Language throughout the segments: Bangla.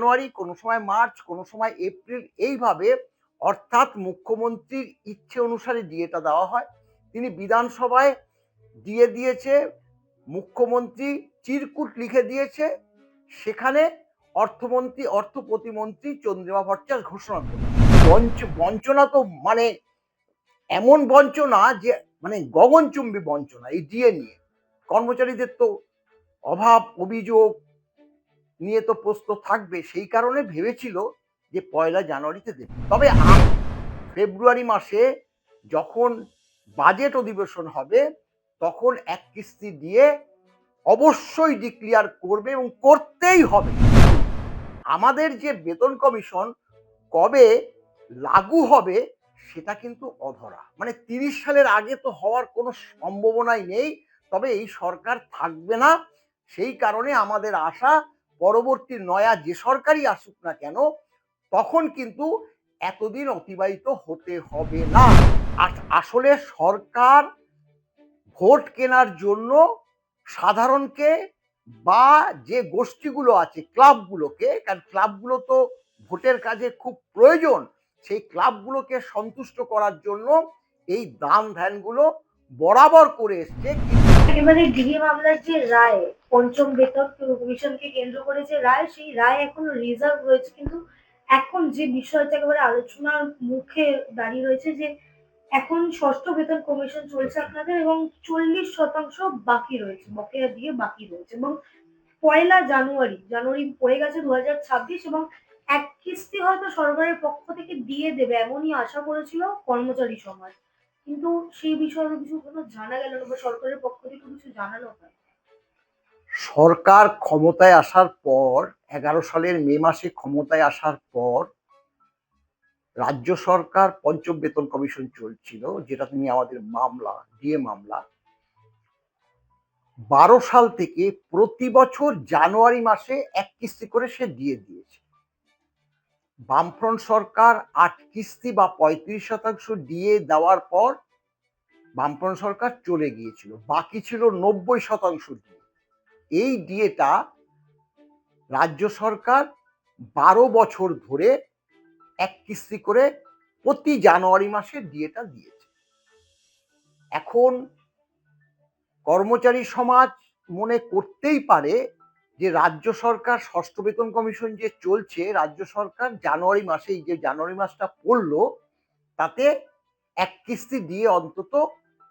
জানুয়ারি, কোনো সময় মার্চ, কোনো সময় এপ্রিল, এইভাবে অর্থাৎ মুখ্যমন্ত্রীর ইচ্ছে অনুসারে ডিএটা দেওয়া হয়। তিনি বিধানসভায় দিয়ে দিয়েছে, মুখ্যমন্ত্রী চিরকুট লিখে দিয়েছে, সেখানে অর্থ প্রতিমন্ত্রী চন্দ্রিমা ভট্টাচার্য ঘোষণা করেছে। বঞ্চনা তো মানে এমন বঞ্চনা যে মানে গগনচুম্বী বঞ্চনা এই ডিএ নিয়ে। কর্মচারীদের তো অভাব অভিযোগ নিয়ে তো প্রশ্ন থাকবে, সেই কারণে ভেবেছিল যে 1 জানুয়ারিতে দেবে। তবে ফেব্রুয়ারি মাসে যখন বাজেট অধিবেশন হবে তখন এক কিস্তি দিয়ে অবশ্যই ডিক্লিয়ার করবে এবং করতেই হবে। আমাদের যে বেতন কমিশন কবে লাগু হবে সেটা কিন্তু অধরা, মানে 30 সালের আগে তো হওয়ার কোনো সম্ভাবনাই নেই। তবে এই সরকার থাকবে না, সেই কারণে আমাদের আশা পরবর্তী নয়া যে সরকারই আসুক না কেন তখন কিন্তু এতদিন অতিবাহিত হতে হবে না। আসলে সরকার ভোট কেনার জন্য সাধারণকে বা যে গোষ্ঠীগুলো আছে ক্লাবগুলোকে, কারণ ক্লাবগুলো তো ভোটের কাজে খুব প্রয়োজন, সেই ক্লাবগুলোকে সন্তুষ্ট করার জন্য এই দান ধ্যানগুলো বরাবর করে এসছে। একেবারে ডিএ মামলার যে রায়, পঞ্চম বেতন কমিশনকে কেন্দ্র করে যে রায়, সেই রায় এখনো রিজার্ভ রয়েছে। কিন্তু এখন যে বিষয়টা একেবারে আলোচনার মুখে দাঁড়িয়ে রয়েছে যে এখন ষষ্ঠ বেতন কমিশন চলছে আপনাদের এবং 40% বাকি রয়েছে, বকেয়া দিয়ে বাকি রয়েছে এবং 1 জানুয়ারি পড়ে গেছে 2026 এবং এক কিস্তি হয়তো সরকারের পক্ষ থেকে দিয়ে দেবে এমনই আশা করেছিল কর্মচারী সমাজ। কিন্তু সেই বিষয়ে কিছু কোনো জানা গেল না বা সরকারের পক্ষ থেকে কিছু জানানো হয়। সরকার ক্ষমতায় আসার পর 11 সালের মে মাসে ক্ষমতায় আসার পর রাজ্য সরকার পঞ্চম বেতন কমিশন চলছিল, যেটা তুমি আমাদের মামলা ডিএ মামলা 12 সাল থেকে প্রতি বছর জানুয়ারি মাসে এক কিস্তি করে সে দিয়ে দিয়েছে। বামফ্রন্ট সরকার 8 কিস্তি বা 35% দিয়ে দেওয়ার পর বামফ্রন্ট সরকার চলে গিয়েছিল, বাকি ছিল 90% দিয়ে। এই ডিএটা রাজ্য সরকার 12 বছর ধরে এক কিস্তি করে প্রতি জানুয়ারি মাসে ডিএটা দিয়েছে। এখন কর্মচারী সমাজ মনে করতেই পারে যে রাজ্য সরকার ষষ্ঠ বেতন কমিশন যে চলছে, রাজ্য সরকার জানুয়ারি মাসে, এই যে জানুয়ারি মাসটা পড়লো, তাতে এক কিস্তি দিয়ে অন্তত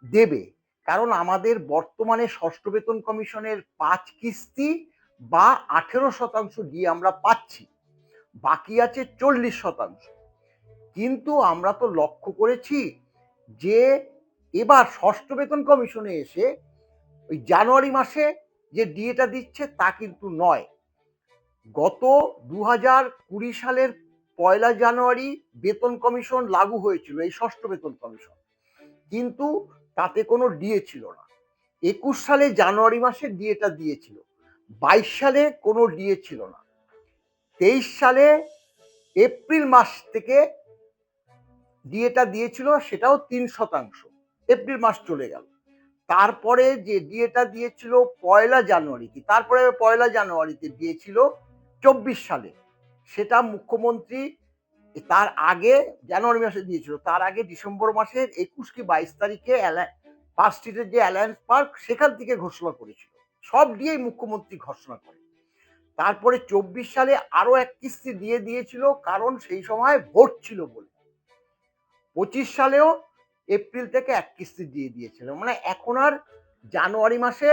দেবে। কারণ আমাদের বর্তমানে ষষ্ঠ বেতন কমিশনের 5 কিস্তি বা 18% দিয়ে আমরা পাচ্ছি, বাকি আছে 40%। কিন্তু আমরা তো লক্ষ্য করেছি যে এবার ষষ্ঠ বেতন কমিশনে এসে ওই জানুয়ারি মাসে যে ডিএটা দিচ্ছে তা কিন্তু নয়। গত 2020 সালের 1 জানুয়ারি বেতন কমিশন লাগু হয়েছিল, এই ষষ্ঠ বেতন কমিশন, কিন্তু তাতে কোনো ডিএ ছিল না। 21 সালে জানুয়ারি মাসে ডিএটা দিয়েছিল, 22 সালে কোনো ডিএ ছিল না, 23 সালে এপ্রিল মাস থেকে ডিএটা দিয়েছিল, সেটাও 3%। এপ্রিল মাস চলে গেল, তারপরে যে ডিএটা দিয়েছিল 1 জানুয়ারিতে, তারপরে 1 জানুয়ারিতে দিয়েছিল 24 সালে, সেটা মুখ্যমন্ত্রী তার আগে জানুয়ারি মাসে দিয়েছিল, তার আগে ডিসেম্বর মাসের 21 কি 22 তারিখে পার্ক স্ট্রিটের যে অ্যালায়েন্স পার্ক সেখান থেকে ঘোষণা করেছিল। সব দিয়েই মুখ্যমন্ত্রী ঘোষণা করে। তারপরে 24 সালে আরো এক কিস্তি দিয়ে দিয়েছিল, কারণ সেই সময় ভোট ছিল বলে। 25 সালেও এপ্রিল থেকে এক কিস্তি দিয়ে দিয়েছিল। মানে এখন আর জানুয়ারি মাসে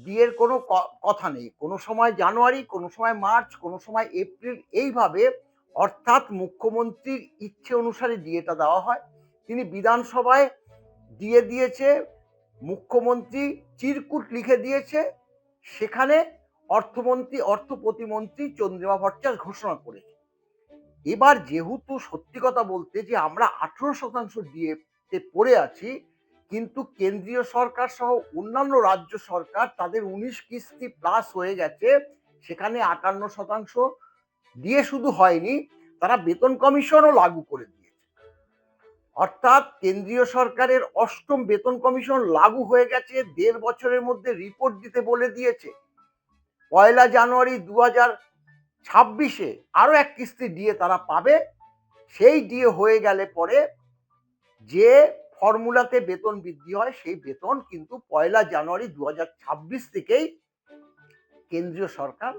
ডিএর কোনো কথা নেই, কোনো সময় জানুয়ারি, কোনো সময় মার্চ, কোনো সময় এপ্রিল, এইভাবে অর্থাৎ মুখ্যমন্ত্রীর ইচ্ছে অনুসারে ডিএটা দেওয়া হয়। তিনি বিধানসভায় দিয়ে দিয়েছে, মুখ্যমন্ত্রী চিরকুট লিখে দিয়েছে, সেখানে অর্থ প্রতিমন্ত্রী চন্দ্রিমা ভট্টাচার্য ঘোষণা করেছে। এবার যেহেতু সত্যি কথা বলতে যে আমরা 18% দিয়ে পড়ে আছি, কিন্তু কেন্দ্রীয় সরকার সহ অন্যান্য রাজ্য সরকার তাদের 19 কিস্তি প্লাস হয়ে গেছে, সেখানে 58% দিয়ে শুধু হয়নি, তারা বেতন কমিশনও লাগু করে দিয়েছে। অর্থাৎ কেন্দ্রীয় সরকারের অষ্টম বেতন কমিশন লাগু হয়ে গেছে, 1.5 বছরের মধ্যে রিপোর্ট দিতে বলে দিয়েছে। 1 জানুয়ারি 2000 26-এ আরো এক কিস্তি ডিএ তারা পাবে। সেই ডিএ হয়ে গেলে পরে যে ফর্মুলাতে বেতন বৃদ্ধি হয় সেই বেতন কিন্তু 1 জানুয়ারি 2026 থেকেই কেন্দ্রীয় সরকার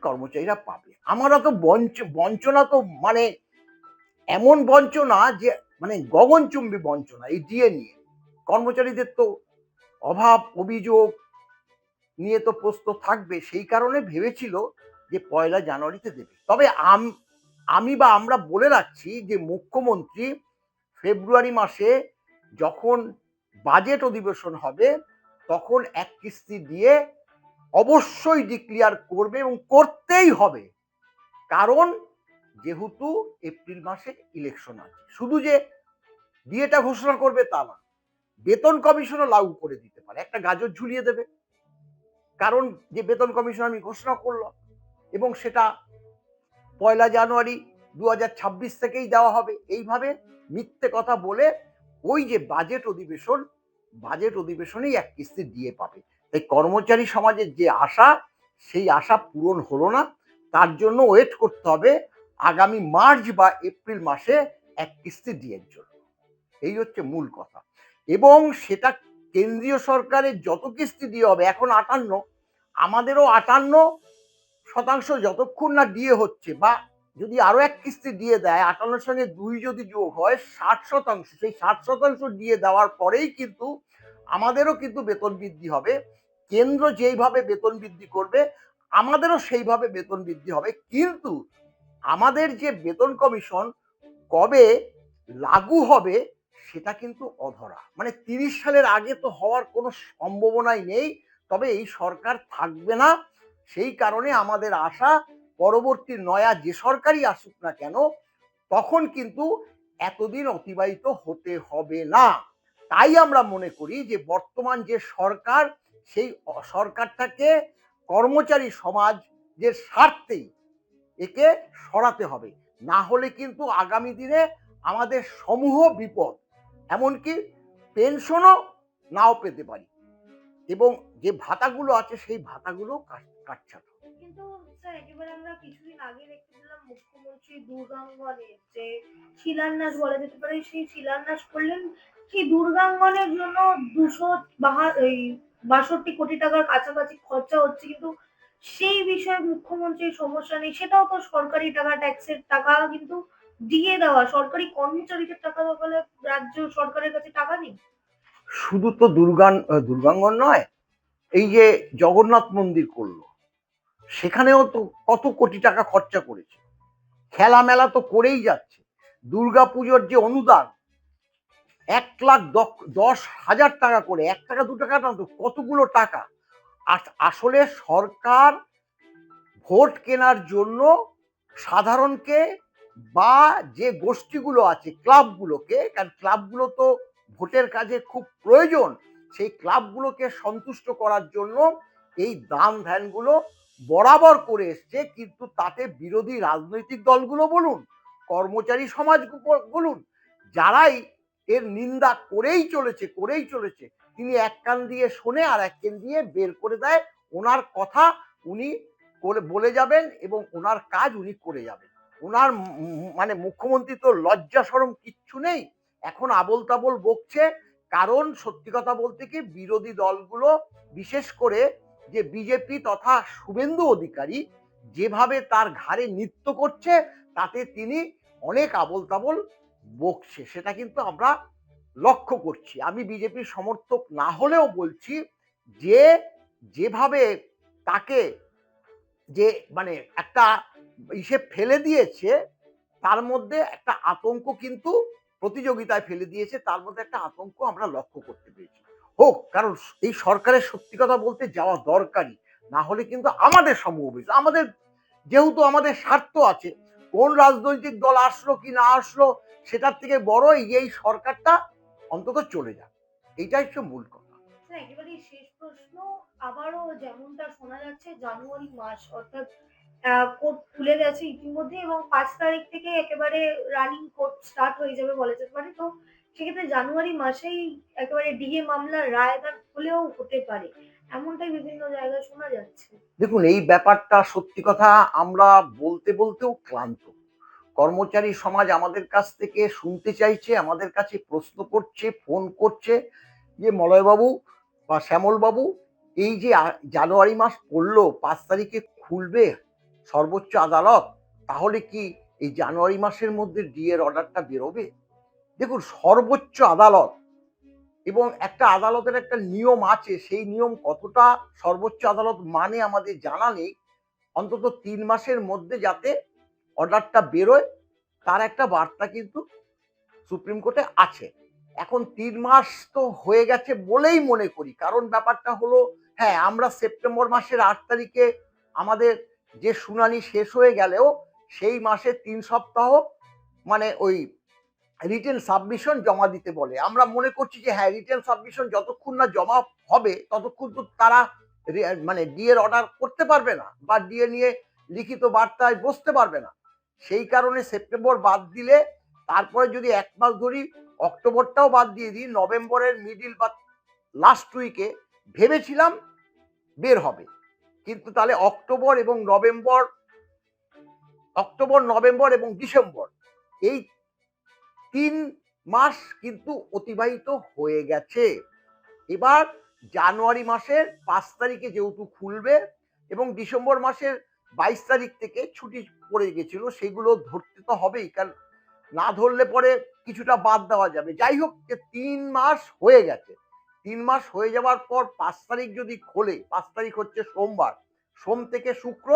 কর্মচারীরা পাবে। আমরা তো বঞ্চনা তো মানে এমন বঞ্চনা যে মানে গগনচুম্বী বঞ্চনা এই ডিএ নিয়ে। কর্মচারীদের তো অভাব অভিযোগ নিয়ে তো প্রশ্ন থাকবে, সেই কারণে ভেবেছিল যে 1 জানুয়ারিতে দেবে। তবে আমি বা আমরা বলে রাখছি যে মুখ্যমন্ত্রী ফেব্রুয়ারি মাসে যখন বাজেট অধিবেশন হবে তখন এক কিস্তি দিয়ে অবশ্যই ডিক্লিয়ার করবে এবং করতেই হবে। কারণ যেহেতু এপ্রিল মাসে ইলেকশন আছে, শুধু যে ডিএটা ঘোষণা করবে তা না, বেতন কমিশনও লাগু করে দিতে পারে, একটা গাজর ঝুলিয়ে দেবে। কারণ যে বেতন কমিশন আমি ঘোষণা করলাম এবং সেটা 1 জানুয়ারি 2026 থেকেই দেওয়া হবে। এইভাবে মিথ্যে কথা বলে ওই যে বাজেট অধিবেশনেই এক কিস্তি দিয়ে পাবে। তাই কর্মচারী সমাজের যে আশা, সেই আশা পূরণ হলো না। তার জন্য ওয়েট করতে হবে আগামী মার্চ বা এপ্রিল মাসে এক কিস্তি ডিএর জন্য। এই হচ্ছে মূল কথা। এবং সেটা কেন্দ্রীয় সরকারের যত কিস্তি দিয়ে হবে, এখন 58, আমাদেরও 58% যতক্ষণ না ডিএ হচ্ছে, বা যদি আরো এক কিস্তি দিয়ে দেয়, 58 সঙ্গে 2 যদি যোগ হয় 60%, সেই 60% ডিএ দেওয়ার পরেই কিন্তু আমাদেরও কিন্তু বেতন বৃদ্ধি হবে। কেন্দ্র যেইভাবে বেতন বৃদ্ধি করবে আমাদেরও সেইভাবে বেতন বৃদ্ধি হবে। কিন্তু আমাদের যে বেতন কমিশন কবে লাগু হবে সেটা কিন্তু অধরা। মানে 30 সালের আগে তো হওয়ার কোনো সম্ভাবনাই নেই। তবে এই সরকার থাকবে না। সেই কারণে আমাদের আশা পরবর্তী নয়া যে সরকারই আসুক না কেন তখন কিন্তু এতদিন অতিবাহিত হতে হবে না। তাই আমরা মনে করি যে বর্তমান যে সরকার, সেই সরকারটাকে কর্মচারী সমাজের স্বার্থেই একে সরাতে হবে। না হলে কিন্তু আগামী দিনে আমাদের সমূহ বিপদ, এমনকি পেনশনও নাও পেতে পারি এবং যে ভাতাগুলো আছে সেই ভাতাগুলো কাটছাট হবে। কিন্তু স্যার একেবারে আমরা কিছুদিন আগে দেখতে পেলাম মুখ্যমন্ত্রী দুর্গাঙ্গনের যে শিলান্যাস বলা যেতে পারে, সেই শিলান্যাস করলেন। সেই দুর্গাঙ্গনের জন্য 262 কোটি টাকার কাছাকাছি খরচা হচ্ছে, কিন্তু সেই বিষয়ে মুখ্যমন্ত্রীর সমস্যা নেই। সেটাও তো সরকারি টাকা, ট্যাক্সের টাকা, কিন্তু দিয়ে দেওয়া সরকারি কর্মচারীদের টাকা দখলে রাজ্য সরকারের কাছে টাকা নেই। শুধু তো দুর্গাঙ্গন নয়, এই যে জগন্নাথ মন্দির করলো সেখানেও তো কত কোটি টাকা খরচা করেছে। খেলা মেলা তো করেই যাচ্ছে। দুর্গাপুজোর যে অনুদান 1,10,000 টাকা করে, 1 টাকা 2 টাকা না তো, কতগুলো টাকা। আসলে সরকার ভোট কেনার জন্য সাধারণকে বা যে গোষ্ঠীগুলো আছে ক্লাবগুলোকে, কারণ ক্লাবগুলো তো ভোটের কাজে খুব প্রয়োজন, সেই ক্লাবগুলোকে সন্তুষ্ট করার জন্য এই দান ধ্যানগুলো বরাবর করে এসছে। কিন্তু তাতে বিরোধী রাজনৈতিক দলগুলো বলুন, কর্মচারী সমাজ বলুন, যারাই এর নিন্দা করেই চলেছে, তিনি এক কান দিয়ে শোনে আর এক কান দিয়ে বের করে দেয়। ওনার কথা উনি বলে যাবেন এবং ওনার কাজ উনি করে যাবেন। ওনার মানে মুখ্যমন্ত্রী তো লজ্জা শরম কিচ্ছু নেই, এখন আবোল তাবোল বকছে। কারণ সত্যি কথা বলতে কি, বিরোধী দলগুলো বিশেষ করে যে বিজেপি তথা শুভেন্দু অধিকারী যেভাবে তার ঘাড়ে নৃত্য করছে, তাতে তিনি অনেক আবোল তাবোল বকছে, সেটা কিন্তু আমরা লক্ষ্য করছি। আমি বিজেপির সমর্থক না হলেও বলছি যে যেভাবে তাকে যে মানে একটা ফেলে দিয়েছে, তার মধ্যে একটা আতঙ্ক কিন্তু প্রতিযোগিতায় ফেলে দিয়েছে, তার মধ্যে একটা আতঙ্ক আমরা লক্ষ্য করতে পেরেছি। হোক, কারণ এই সরকারের সত্যি কথা বলতে যাওয়া দরকারি। না হলে কিন্তু আমাদের আমাদের যেহেতু আমাদের স্বার্থ আছে, কোন রাজনৈতিক দল আসলো কি না আসলো সেটার থেকে বড় এই সরকারটা অন্তত চলে যাক, এইটাই হচ্ছে মূল কথা। স্যার একেবারেই শেষ প্রশ্ন। আবারও যেমনটা শোনা যাচ্ছে জানুয়ারি মাস অর্থাৎ কোর্ট খুলে গেছে ইতিমধ্যে এবং 5 তারিখ থেকে একেবারে রানিং কোর্ট স্টার্ট হয়ে যাবে বলা যেতে পারে। তো সেক্ষেত্রে জানুয়ারি মাসেই একেবারে ডিএ মামলার রায়দান হলেও হতে পারে। এমনটাই বিভিন্ন জায়গায় শোনা যাচ্ছে। দেখুন, এই ব্যাপারটা সত্যি কথা আমরা বলতে বলতেও ক্লান্ত। কর্মচারী সমাজ আমাদের কাছ থেকে শুনতে চাইছে, আমাদের কাছে প্রশ্ন করছে, ফোন করছে যে মলয়বাবু বা শ্যামলবাবু, এই যে জানুয়ারি মাস পড়লো, 5 তারিখে খুলবে সর্বোচ্চ আদালত, তাহলে কি এই জানুয়ারি মাসের মধ্যে ডিএর অর্ডারটা বেরোবে? দেখুন, সর্বোচ্চ আদালত এবং একটা আদালতের একটা নিয়ম আছে, সেই নিয়ম কতটা সর্বোচ্চ আদালত মানে আমাদের জানা নেই। অন্তত 3 মাসের মধ্যে যাতে অর্ডারটা বেরোয়, তার একটা বার্তা কিন্তু সুপ্রিম কোর্টে আছে। এখন 3 মাস তো হয়ে গেছে বলেই মনে করি, কারণ ব্যাপারটা হলো, হ্যাঁ, আমরা সেপ্টেম্বর মাসের 8 তারিখে আমাদের যে শুনানি শেষ হয়ে গেলেও সেই মাসে 3 সপ্তাহ মানে ওই রিটেন সাবমিশন জমা দিতে বলে। আমরা মনে করছি যে হ্যাঁ, রিটেন সাবমিশন যতক্ষণ না জমা হবে ততক্ষণ তো তারা মানে ডিএ এর অর্ডার করতে পারবে না বা ডিএ নিয়ে লিখিত বার্তায় বসতে পারবে না। সেই কারণে সেপ্টেম্বর বাদ দিলে, তারপরে যদি 1 মাস ধরি, অক্টোবরটাও বাদ দিয়ে দিই, নভেম্বরের মিডিল বা লাস্ট উইকে ভেবেছিলাম বের হবে। কিন্তু তাহলে অক্টোবর, নভেম্বর এবং ডিসেম্বর, এই 3 মাস কিন্তু অতিবাহিত হয়ে গেছে। এবার জানুয়ারি মাসের 5 তারিখে যেহেতু খুলবে এবং ডিসেম্বর মাসের 22 তারিখ থেকে ছুটি পড়ে গেছিল, সেগুলো ধরতে তো হবেই, কারণ না ধরলে পরে কিছুটা বাদ দেওয়া যাবে। যাই হোক, যে 3 মাস হয়ে গেছে, 3 মাস হয়ে যাওয়ার পর 5 তারিখ যদি খোলে, 5 তারিখ হচ্ছে সোমবার, সোম থেকে শুক্র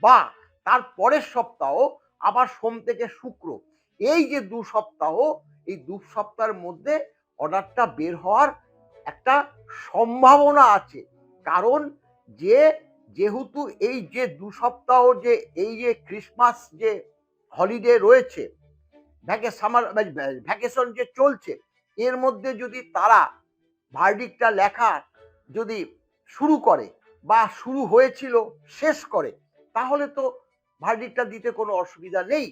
বা তার পরের সপ্তাহ আবার সোম থেকে শুক্র, এই যে 2 সপ্তাহ, এই 2 সপ্তাহের মধ্যে অর্ডারটা বের হওয়ার একটা সম্ভাবনা আছে। কারণ যেহেতু এই যে 2 সপ্তাহ, যে এই যে ক্রিসমাস যে হলিডে রয়েছে, সামার ভ্যাকেশন যে চলছে, এর মধ্যে যদি তারা ভার্ডিক্টটা লেখা যদি শুরু করে বা শুরু হয়েছিল শেষ করে, তাহলে তো ভার্ডিক্টটা দিতে কোনো অসুবিধা নেই।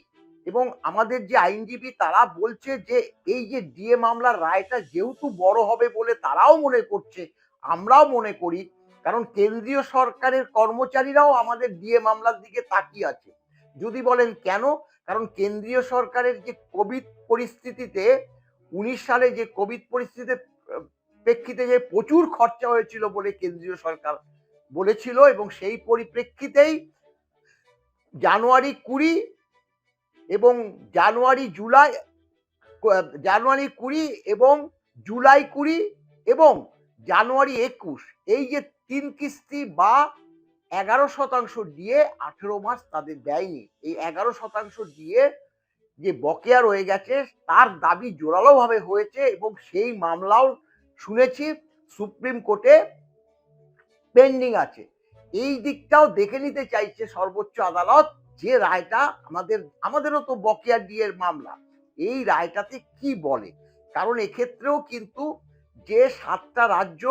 এবং আমাদের যে আইনজীবী তারা বলছে যে এই যে ডিএ মামলার রায়টা যেহেতু বড় হবে বলে তারাও মনে করছে, আমরাও মনে করি, কারণ কেন্দ্রীয় সরকারের কর্মচারীরাও আমাদের ডিএ মামলার দিকে তাকিয়ে আছে। যদি বলেন কেন, কারণ কেন্দ্রীয় সরকারের যে কোভিড পরিস্থিতিতে, 19 সালে যে কোভিড পরিস্থিতিতে প্রেক্ষিতে যে প্রচুর খরচা হয়েছিল বলে কেন্দ্রীয় সরকার বলেছিল, এবং সেই পরিপ্রেক্ষিতেই জানুয়ারি 20 এবং জানুয়ারি 20 এবং জুলাই 20 এবং জানুয়ারি 21, এই যে 3 কিস্তি বা 11% দিয়ে 18 মাস তাদের দেয়নি। এই 11% দিয়ে যে বকেয়া রয়ে গেছে, তার দাবি জোরালো ভাবে হয়েছে এবং সেই মামলাও শুনেছি সুপ্রিম কোর্টে পেন্ডিং আছে। এই দিকটাও দেখে নিতে চাইছে সর্বোচ্চ আদালত, যে রায়টা আমাদেরও তো বকেয়া ডিএর মামলা, এই রায়টাতে কি বলে। কারণ এক্ষেত্রেও কিন্তু যে 7টা রাজ্য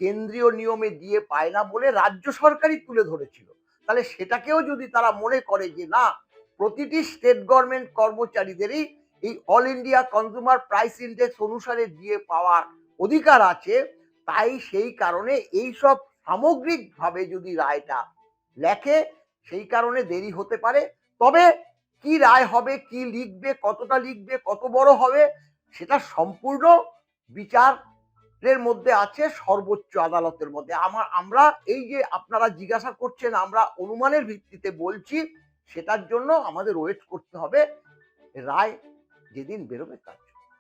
কেন্দ্রীয় নিয়মে ডিএ পায় না বলে রাজ্য সরকারই তুলে ধরেছিল, তাহলে সেটাকেও যদি তারা মনে করে যে না, প্রতিটি স্টেট গভর্নমেন্ট কর্মচারীদেরই এই all India consumer price index অনুসারে ডিএ পাওয়ার অধিকার আছে, তাই সেই কারণে এইসব সামগ্রিকভাবে যদি রায়টা লেখে, সেই কারণে দেরি হতে পারে। তবে কি রায় হবে, কি লিখবে, কতটা লিখবে, কত বড় হবে, সেটা সম্পূর্ণ বিচারের মধ্যে আছে, সর্বোচ্চ আদালতের মধ্যে। আমরা এই যে আপনারা জিজ্ঞাসা করছেন, আমরা অনুমানের ভিত্তিতে বলছি, সেটার জন্য আমাদের ওয়েট করতে হবে রায় যেদিন বেরোবে তার।